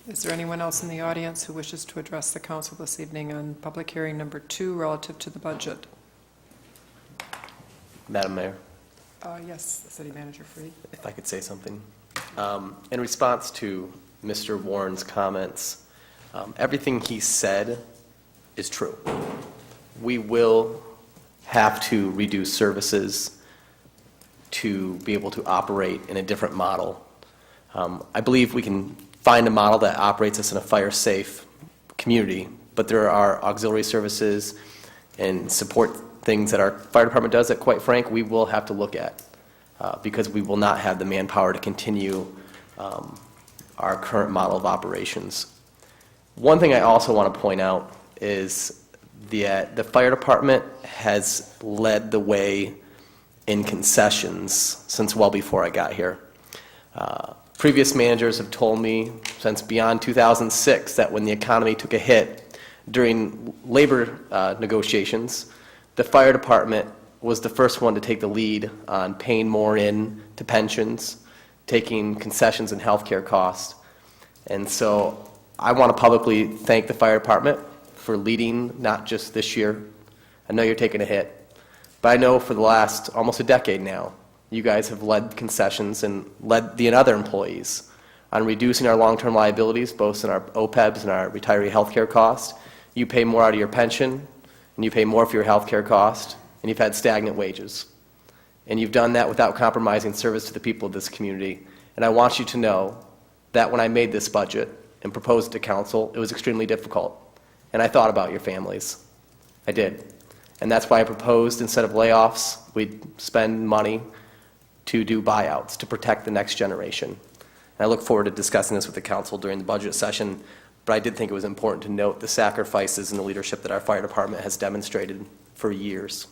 Is there anyone else in the audience who wishes to address the council this evening on public hearing number 2 relative to the budget? Madam Mayor, Yes, City Manager Freed. if I could say something. In response to Mr. Warren's comments, everything he said is true. We will have to reduce services to be able to operate in a different model. I believe we can find a model that operates us in a fire-safe community, but there are auxiliary services and support things that our fire department does that, quite frank, we will have to look at because we will not have the manpower to continue our current model of operations. One thing I also want to point out is the fire department has led the way in concessions since well before I got here. Previous managers have told me since beyond 2006 that when the economy took a hit during labor negotiations, the fire department was the first one to take the lead on paying more in to pensions, taking concessions and health care costs. And so I want to publicly thank the fire department for leading, not just this year. I know you're taking a hit, but I know for the last almost a decade now, you guys have led concessions and led the other employees on reducing our long-term liabilities, both in our OPEBs and our retiree health care cost. You pay more out of your pension, and you pay more for your health care cost, and you've had stagnant wages. And you've done that without compromising service to the people of this community. And I want you to know that when I made this budget and proposed it to council, it was extremely difficult. And I thought about your families. I did. And that's why I proposed, instead of layoffs, we'd spend money to do buyouts to protect the next generation. And I look forward to discussing this with the council during the budget session, but I did think it was important to note the sacrifices and the leadership that our fire department has demonstrated for years.